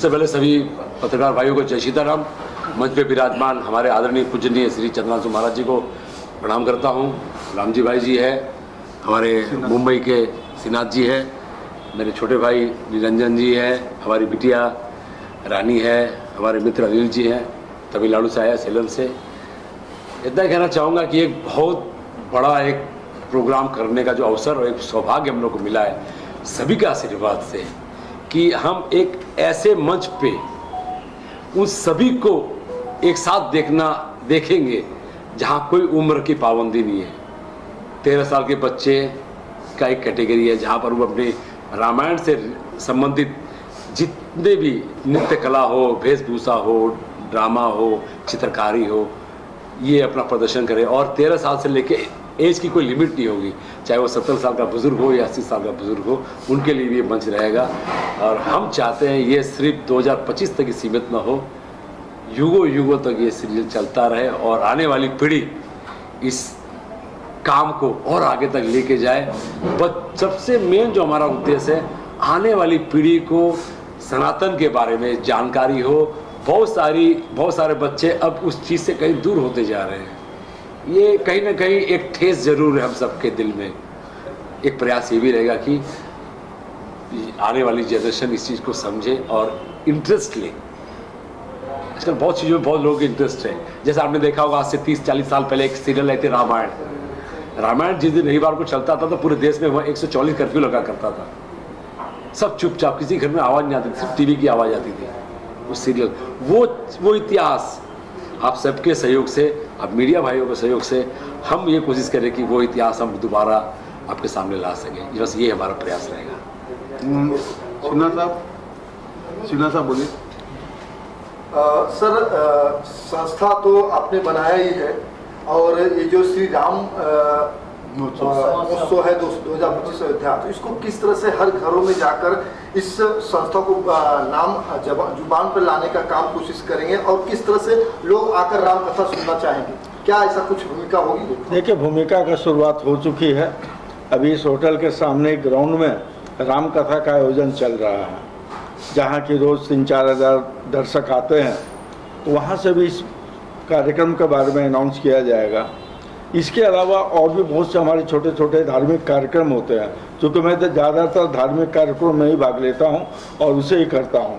सबसे पहले सभी पत्रकार भाइयों को जय सीताराम। मंच पे विराजमान हमारे आदरणीय पूजनीय श्री चंद्रांशु महाराज जी को प्रणाम करता हूँ। रामजी भाई जी है, हमारे मुंबई के श्रीनाथ जी है, मेरे छोटे भाई निरंजन जी है, हमारी बिटिया रानी है, हमारे मित्र अनिल जी हैं, तमिलनाडु से आया सेलम से। इतना कहना चाहूँगा कि एक बहुत बड़ा एक प्रोग्राम करने का जो अवसर और एक सौभाग्य हम लोग को मिला है सभी के आशीर्वाद से, कि हम एक ऐसे मंच पे उन सभी को एक साथ देखेंगे जहाँ कोई उम्र की पाबंदी नहीं है। 13 साल के बच्चे का एक कैटेगरी है जहाँ पर वो अपने रामायण से संबंधित जितने भी नृत्य कला हो, वेशभूषा हो, ड्रामा हो, चित्रकारी हो, ये अपना प्रदर्शन करें। और 13 साल से लेके एज की कोई लिमिट नहीं होगी, चाहे वो 70 साल का बुजुर्ग हो या 80 साल का बुजुर्ग हो, उनके लिए भी ये मंच रहेगा। और हम चाहते हैं ये सिर्फ 2025 तक ही सीमित ना हो, युगों युगों तक ये सीरियल चलता रहे और आने वाली पीढ़ी इस काम को और आगे तक लेके जाए। बट सबसे मेन जो हमारा उद्देश्य है, आने वाली पीढ़ी को सनातन के बारे में जानकारी हो। बहुत सारे बच्चे अब उस चीज़ से कहीं दूर होते जा रहे हैं। ये कहीं ना कहीं एक ठेस जरूर है हम सबके दिल में। एक प्रयास ये भी रहेगा कि आने वाली जनरेशन इस चीज़ को समझे और इंटरेस्ट ले। आजकल बहुत चीज़ों में बहुत लोगों के इंटरेस्ट है। जैसे आपने देखा होगा, आज से 30-40 साल पहले एक सीरियल आई थी रामायण जिस दिन रविवार को चलता था तो पूरे देश में वह 144 कर्फ्यू लगा करता था। सब चुपचाप, किसी घर में आवाज़ नहीं आती थी, सिर्फ टीवी की आवाज़ आती थी। उस सीरियल वो इतिहास आप सबके सहयोग से, आप मीडिया भाइयों के सहयोग से हम ये कोशिश करें कि वो इतिहास हम दोबारा आपके सामने ला सकें। बस ये हमारा प्रयास रहेगा। सिन्हा साहब बोलिए। सर, संस्था तो आपने बनाया ही है और ये जो श्री राम महोत्सव है 2025 अयोध्या, तो इसको किस तरह से हर घरों में जाकर इस संस्था को नाम जुबान पर लाने का काम कोशिश करेंगे और किस तरह से लोग आकर राम कथा सुनना चाहेंगे? क्या ऐसा कुछ भूमिका होगी? देखिए, भूमिका का शुरुआत हो चुकी है। अभी इस होटल के सामने ग्राउंड में राम कथा का आयोजन चल रहा है, जहाँ की रोज़ 3-4 हज़ार दर्शक आते हैं। तो वहाँ से भी इस कार्यक्रम के बारे में अनाउंस किया जाएगा। इसके अलावा और भी बहुत से हमारे छोटे छोटे धार्मिक कार्यक्रम होते हैं, क्योंकि मैं तो ज़्यादातर धार्मिक कार्यक्रम में ही भाग लेता हूं और उसे ही करता हूं।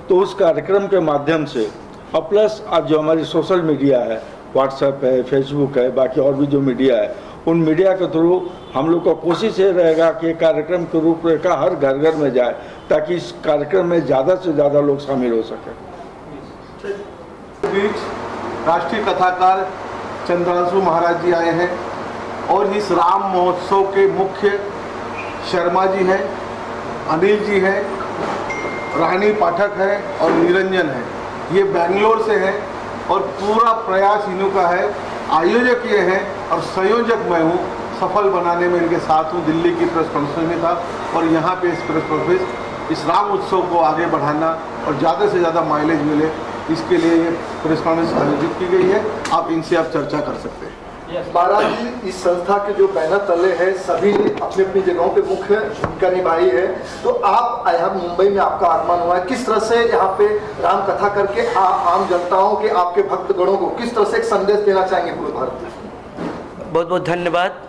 तो उस कार्यक्रम के माध्यम से और प्लस आज जो हमारी सोशल मीडिया है, व्हाट्सएप है, फेसबुक है, बाकी और भी जो मीडिया है, उन मीडिया के थ्रू हम लोग का कोशिश ये रहेगा कि कार्यक्रम के रूपरेखा हर घर घर में जाए, ताकि इस कार्यक्रम में ज़्यादा से ज़्यादा लोग शामिल हो सकें। राष्ट्रीय कथाकार चंद्रांशु महाराज जी आए हैं और इस राम महोत्सव के मुख्य शर्मा जी हैं, अनिल जी हैं, रानी पाठक है और निरंजन है। ये बेंगलोर से हैं और पूरा प्रयास इन्हों का है। आयोजक ये हैं और संयोजक मैं हूँ। सफल बनाने में इनके साथ हूँ। दिल्ली की प्रेस कॉन्फ्रेंस में था और यहाँ पे इस प्रेस कॉन्फ्रेंस इस राम उत्सव को आगे बढ़ाना और ज़्यादा से ज़्यादा माइलेज मिले, इसके लिए ये प्रेस कॉन्फ्रेंस आयोजित की गई है। आप इनसे आप चर्चा कर सकते हैं। महाराज जी, इस संस्था के जो बैनर तले हैं सभी ने अपनी अपनी जगहों पे मुख्य भूमिका निभाई है। तो आप यहाँ मुंबई में आपका आगमन हुआ है, किस तरह से यहाँ पे राम कथा करके आम जनताओं के, आपके भक्तगणों को किस तरह से एक संदेश देना चाहेंगे पूरे भारत में? बहुत बहुत धन्यवाद।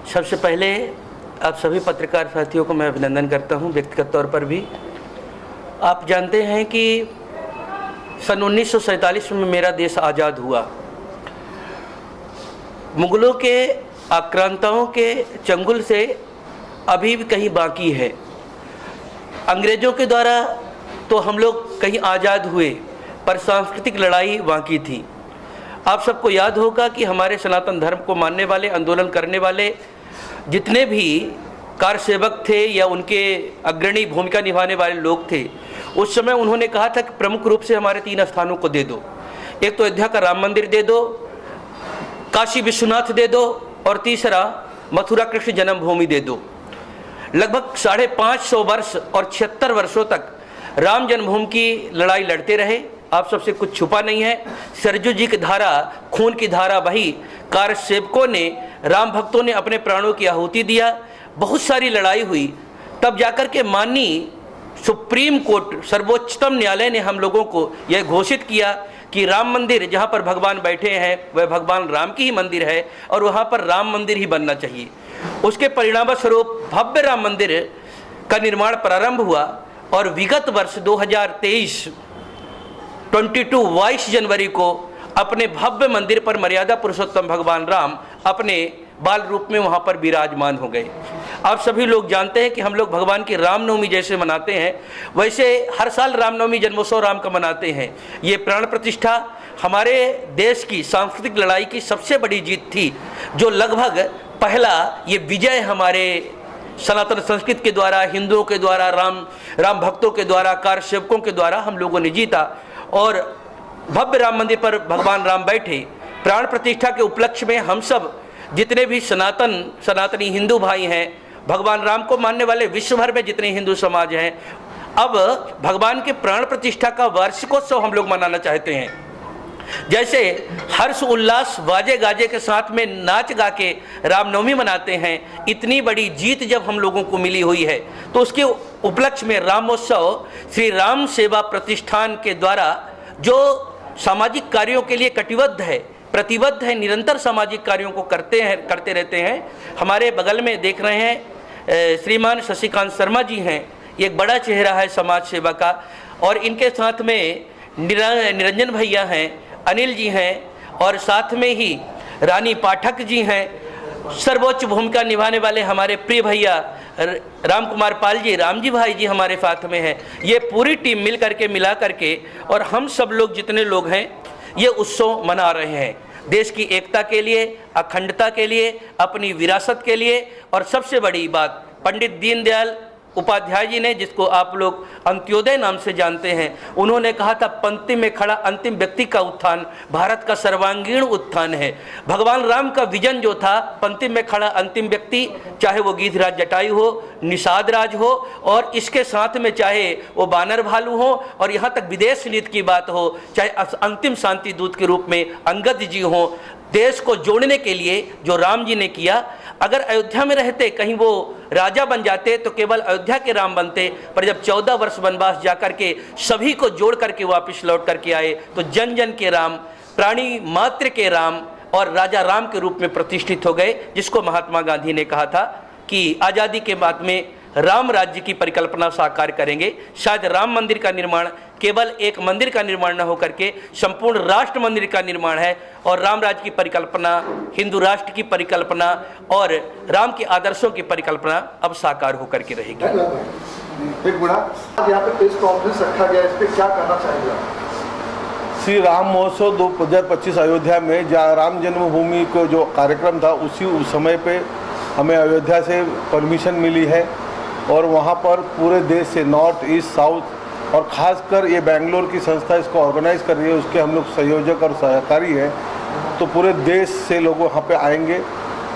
सबसे पहले आप सभी पत्रकार साथियों को मैं अभिनंदन करता हूँ, व्यक्तिगत तौर पर भी। आप जानते हैं कि सन 1947 में मेरा देश आज़ाद हुआ। मुगलों के आक्रांताओं के चंगुल से अभी भी कहीं बाकी है। अंग्रेज़ों के द्वारा तो हम लोग कहीं आज़ाद हुए, पर सांस्कृतिक लड़ाई बाकी थी। आप सबको याद होगा कि हमारे सनातन धर्म को मानने वाले, आंदोलन करने वाले जितने भी कार सेवक थे या उनके अग्रणी भूमिका निभाने वाले लोग थे, उस समय उन्होंने कहा था कि प्रमुख रूप से हमारे 3 स्थानों को दे दो। एक तो अयोध्या का राम मंदिर दे दो, काशी विश्वनाथ दे दो और तीसरा मथुरा कृष्ण जन्मभूमि दे दो। लगभग 550 वर्ष और 76 वर्षों तक राम जन्मभूमि की लड़ाई लड़ते रहे। आप सबसे कुछ छुपा नहीं है। सरजू जी की धारा, खून की धारा बही। कार सेवकों ने, राम भक्तों ने अपने प्राणों की आहुति दिया। बहुत सारी लड़ाई हुई, तब जाकर के माननीय सुप्रीम कोर्ट सर्वोच्चतम न्यायालय ने हम लोगों को यह घोषित किया कि राम मंदिर जहाँ पर भगवान बैठे हैं वह भगवान राम की ही मंदिर है और वहाँ पर राम मंदिर ही बनना चाहिए। उसके परिणाम स्वरूप भव्य राम मंदिर का निर्माण प्रारंभ हुआ और विगत वर्ष 2023 22 जनवरी को अपने भव्य मंदिर पर मर्यादा पुरुषोत्तम भगवान राम अपने बाल रूप में वहाँ पर विराजमान हो गए। आप सभी लोग जानते हैं कि हम लोग भगवान की रामनवमी जैसे मनाते हैं वैसे हर साल रामनवमी जन्मोत्सव राम का मनाते हैं। ये प्राण प्रतिष्ठा हमारे देश की सांस्कृतिक लड़ाई की सबसे बड़ी जीत थी, जो लगभग पहला ये विजय हमारे सनातन संस्कृति के द्वारा, हिंदुओं के द्वारा, राम भक्तों के द्वारा, कार सेवकों के द्वारा हम लोगों ने जीता और भव्य राम मंदिर पर भगवान राम बैठे। प्राण प्रतिष्ठा के उपलक्ष्य में हम सब जितने भी सनातनी हिंदू भाई हैं, भगवान राम को मानने वाले विश्व भर में जितने हिंदू समाज हैं, अब भगवान के प्राण प्रतिष्ठा का वार्षिकोत्सव हम लोग मनाना चाहते हैं। जैसे हर्ष उल्लास वाजे गाजे के साथ में नाच गा के रामनवमी मनाते हैं, इतनी बड़ी जीत जब हम लोगों को मिली हुई है तो उसके उपलक्ष्य में रामोत्सव श्री राम सेवा प्रतिष्ठान के द्वारा जो सामाजिक कार्यों के लिए कटिबद्ध है, प्रतिबद्ध है, निरंतर सामाजिक कार्यों को करते रहते हैं। हमारे बगल में देख रहे हैं श्रीमान शशिकांत शर्मा जी हैं, ये एक बड़ा चेहरा है समाज सेवा का, और इनके साथ में निरंजन भैया हैं, अनिल जी हैं और साथ में ही रानी पाठक जी हैं। सर्वोच्च भूमिका निभाने वाले हमारे प्रिय भैया राम कुमार पाल जी, राम जी भाई जी हमारे साथ में हैं। ये पूरी टीम मिला करके और हम सब लोग जितने लोग हैं ये उत्सव मना रहे हैं देश की एकता के लिए, अखंडता के लिए, अपनी विरासत के लिए। और सबसे बड़ी बात, पंडित दीनदयाल उपाध्याय जी ने, जिसको आप लोग अंत्योदय नाम से जानते हैं, उन्होंने कहा था पंक्ति में खड़ा अंतिम व्यक्ति का उत्थान भारत का सर्वांगीण उत्थान है। भगवान राम का विजन जो था, पंक्ति में खड़ा अंतिम व्यक्ति, चाहे वो गिरिराज जटायु हो, निषाद राज हो, और इसके साथ में चाहे वो बानर भालू हो, और यहाँ तक विदेश नीति की बात हो, चाहे अंतिम शांति दूत के रूप में अंगद जी हो, देश को जोड़ने के लिए जो राम जी ने किया। अगर अयोध्या में रहते, कहीं वो राजा बन जाते तो केवल अयोध्या के राम बनते, पर जब 14 वर्ष वनवास जाकर के सभी को जोड़ करके वापस लौट करके आए तो जन जन के राम, प्राणी मात्र के राम और राजा राम के रूप में प्रतिष्ठित हो गए, जिसको महात्मा गांधी ने कहा था कि आज़ादी के बाद में राम राज्य की परिकल्पना साकार करेंगे। शायद राम मंदिर का निर्माण केवल एक मंदिर का निर्माण न होकर के संपूर्ण राष्ट्र मंदिर का निर्माण है, और राम राज्य की परिकल्पना, हिंदू राष्ट्र की परिकल्पना और राम के आदर्शों की परिकल्पना अब साकार होकर के रहेगी। एक बड़ा आज यहाँ पे प्रेस कॉन्फ्रेंस रखा गया, इस पर क्या कहना चाहिए? श्री राम महोत्सव 2025 अयोध्या में जहाँ राम जन्मभूमि को जो कार्यक्रम था, उसी समय पे हमें अयोध्या से परमिशन मिली है और वहाँ पर पूरे देश से नॉर्थ ईस्ट साउथ और ख़ासकर ये बेंगलोर की संस्था इसको ऑर्गेनाइज कर रही है, उसके हम लोग संयोजक और सहकारी हैं। तो पूरे देश से लोग वहाँ पे आएंगे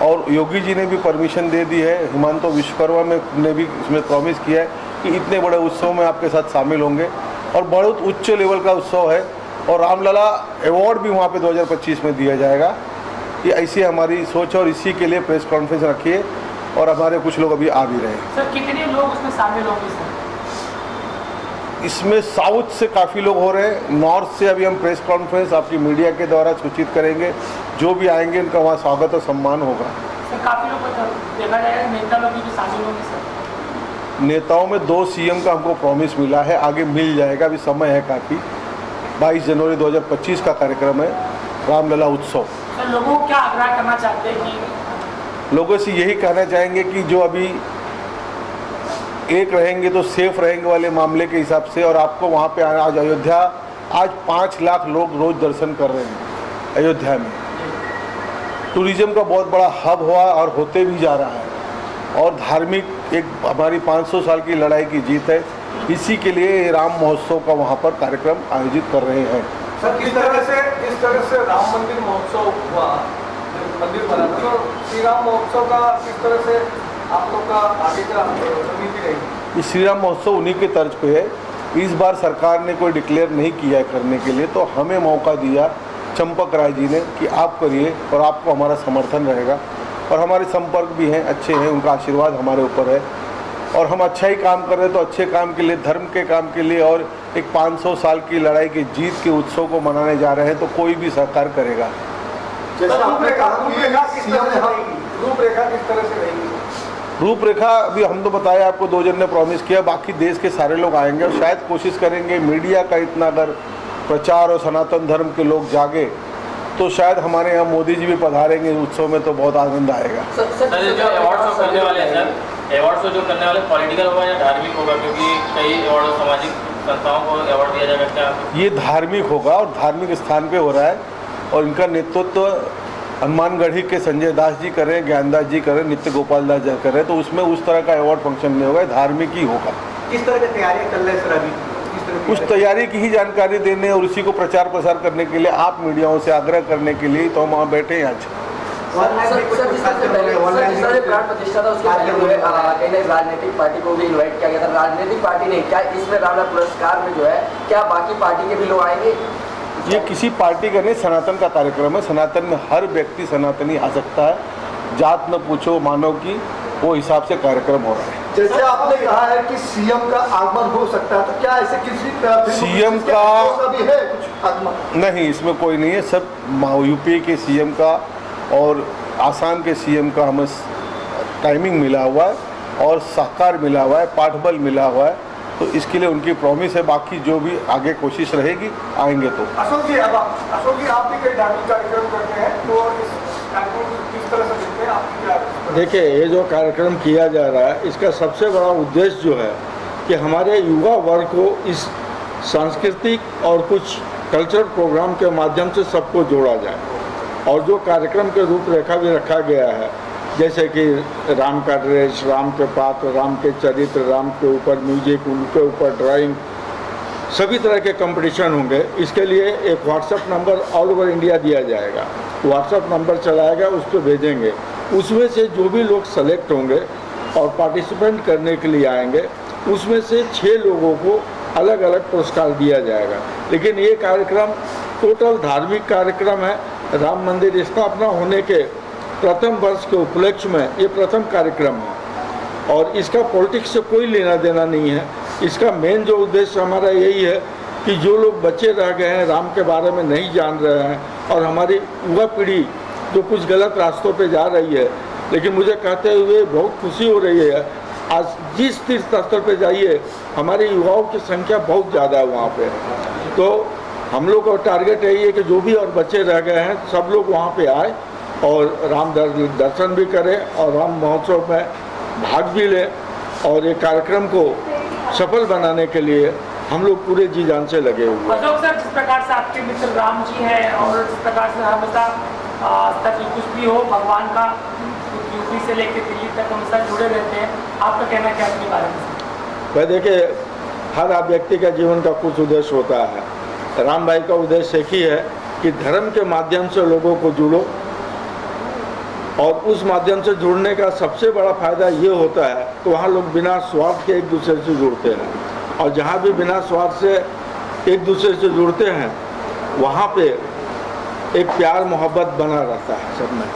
और योगी जी ने भी परमिशन दे दी है, हिमांशु विश्वकर्मा ने भी इसमें प्रॉमिस किया है कि इतने बड़े उत्सव में आपके साथ शामिल होंगे और बहुत उच्च लेवल का उत्सव है। और रामलला अवार्ड भी वहाँ पे 2025 में दिया जाएगा। ये ऐसी हमारी सोच और इसी के लिए प्रेस कॉन्फ्रेंस रखी है और हमारे कुछ लोग अभी आ भी रहे हैं। सर कितने लोग उसमें शामिल होंगे सर? इसमें साउथ से काफ़ी लोग हो रहे हैं, नॉर्थ से अभी हम प्रेस कॉन्फ्रेंस आपकी मीडिया के द्वारा सूचित करेंगे, जो भी आएंगे उनका वहाँ स्वागत और सम्मान होगा। सर काफ़ी लोग देखा जाएगा, नेता लोग भी शामिल होंगे सर? नेताओं में 2 सीएम का हमको प्रॉमिस मिला है, आगे मिल जाएगा, अभी समय है काफ़ी। 22 जनवरी 2025 का कार्यक्रम है रामलला उत्सव। सर लोगों को क्या आग्रह करना चाहते हैं कि? लोगों से यही कहना चाहेंगे कि जो अभी एक रहेंगे तो सेफ रहेंगे वाले मामले के हिसाब से, और आपको वहाँ पे आज अयोध्या, आज 5 लाख लोग रोज दर्शन कर रहे हैं अयोध्या में। टूरिज्म का बहुत बड़ा हब हुआ और होते भी जा रहा है, और धार्मिक एक हमारी 500 साल की लड़ाई की जीत है। इसी के लिए राम महोत्सव का वहाँ पर कार्यक्रम आयोजित कर रहे हैं। सर किस तरह से राम मंदिर महोत्सव हुआ, मंदिर बना, तो श्री राम महोत्सव का किस तरह से आप लोग का आगे का रणनीति रहेगी? ये श्री राम महोत्सव उन्हीं के तर्ज पे है। इस बार सरकार ने कोई डिक्लेयर नहीं किया है करने के लिए, तो हमें मौका दिया चंपक राय जी ने कि आप करिए और आपको हमारा समर्थन रहेगा, और हमारे संपर्क भी हैं, अच्छे हैं, उनका आशीर्वाद हमारे ऊपर है। और हम अच्छा ही काम कर रहे हैं तो अच्छे काम के लिए, धर्म के काम के लिए और एक 500 साल की लड़ाई की जीत के उत्सव को मनाने जा रहे हैं तो कोई भी सहकार करेगा। जैसे आपने कहा कि सीएम ने रूपरेखा किस तरह से रहेगी? रूपरेखा अभी हम तो बताया आपको, 2 जन ने प्रॉमिस किया, बाकी देश के सारे लोग आएंगे और शायद कोशिश करेंगे मीडिया का इतना अगर प्रचार और सनातन धर्म के लोग जागे तो शायद हमारे यहाँ मोदी जी भी पधारेंगे उत्सव में तो बहुत आनंद आएगा। सर जो अवार्ड शो करने वाले हैं सर, अवार्ड शो जो करने वाले पॉलिटिकल होगा या धार्मिक होगा? क्योंकि कई अवार्ड सामाजिक संस्थाओं को अवार्ड दिया जाएगा, क्या ये धार्मिक होगा और धार्मिक स्थान पे हो रहा है और इनका नेतृत्व हनुमानगढ़ी के संजय दास जी करें, ज्ञानदास जी करें, नित्य गोपाल दास जी करें, तो उसमें उस तरह का अवार्ड फंक्शन नहीं होगा, धार्मिक ही होगा। किस तरह की तैयारियां चल रही है सर अभी? उस तैयारी की ही जानकारी देने और उसी को प्रचार प्रसार करने के लिए आप मीडियाओं से आग्रह करने के लिए तो हम वहाँ बैठे हैं आज। राजनीतिक पार्टी को भी इनवाइट किया गया था, राजनीतिक पार्टी ने, क्या इसमें राणा पुरस्कार में जो है क्या बाकी पार्टी के भी लोग आएंगे? ये किसी पार्टी का नहीं, सनातन का कार्यक्रम है। सनातन में हर व्यक्ति सनातनी आ सकता है, जात न पूछो मानव की, वो हिसाब से कार्यक्रम हो रहा है। जैसे आपने कहा है कि सीएम का आगमन हो सकता है, तो क्या ऐसे किसी सीएम का भी है कुछ आगमन? नहीं, इसमें कोई नहीं है। सब यूपी के सीएम का और आसाम के सीएम का हमें टाइमिंग मिला हुआ है और सहकार मिला हुआ है, पाठबल मिला हुआ है, तो इसके लिए उनकी प्रॉमिस है। बाकी जो भी आगे कोशिश रहेगी आएंगे तो। अशोक जी आप भी कई धार्मिक कार्यक्रम करते हैं, तो इस कार्यक्रम को किस तरह से देखते हैं? आपकी क्या? देखिए, ये जो कार्यक्रम किया जा रहा है इसका सबसे बड़ा उद्देश्य जो है कि हमारे युवा वर्ग को इस सांस्कृतिक और कुछ कल्चरल प्रोग्राम के माध्यम से सबको जोड़ा जाए और जो कार्यक्रम के रूपरेखा भी रखा गया है, जैसे कि राम का ड्रेस, राम के पात्र, राम के चरित्र, राम के ऊपर म्यूजिक, उनके ऊपर ड्राइंग, सभी तरह के कंपटीशन होंगे। इसके लिए एक WhatsApp number all over India दिया जाएगा, व्हाट्सएप नंबर चलाएगा, उस पर भेजेंगे। उसमें से जो भी लोग सेलेक्ट होंगे और पार्टिसिपेंट करने के लिए आएंगे, उसमें से 6 लोगों को अलग अलग पुरस्कार दिया जाएगा। लेकिन ये कार्यक्रम टोटल धार्मिक कार्यक्रम है। राम मंदिर स्थापना होने के प्रथम वर्ष के उपलक्ष्य में ये प्रथम कार्यक्रम है और इसका पॉलिटिक्स से कोई लेना देना नहीं है। इसका मेन जो उद्देश्य हमारा यही है कि जो लोग बच्चे रह गए हैं, राम के बारे में नहीं जान रहे हैं और हमारी युवा पीढ़ी जो कुछ गलत रास्तों पे जा रही है, लेकिन मुझे कहते हुए बहुत खुशी हो रही है, आज जिस तीर्थ स्थल पे जाइए हमारे युवाओं की संख्या बहुत ज़्यादा है वहाँ पे। तो हम लोग का टारगेट यही है कि जो भी और बच्चे रह गए हैं सब लोग वहाँ पे आए और राम दर्शन भी करें और राम महोत्सव में भाग भी लें और ये कार्यक्रम को सफल बनाने के लिए हम लोग पूरे जी जान से लगे हुए हैं। अशोक सर, जिस प्रकार से आपके मित्र राम जी हैं और जिस प्रकार से हमेशा तक कुछ भी हो भगवान का, यूपी से लेकर दिल्ली तक हमेशा जुड़े रहते हैं, आपका कहना क्या इसके बारे में? भाई देखिए, हर व्यक्ति का जीवन का कुछ उद्देश्य होता है। राम भाई का उद्देश्य एक ही है कि धर्म के माध्यम से लोगों को जुड़ो और उस माध्यम से जुड़ने का सबसे बड़ा फायदा ये होता है कि वहाँ लोग बिना स्वार्थ के एक दूसरे से जुड़ते हैं और जहाँ भी बिना स्वार्थ से एक दूसरे से जुड़ते हैं वहाँ पे एक प्यार मोहब्बत बना रहता है सब में।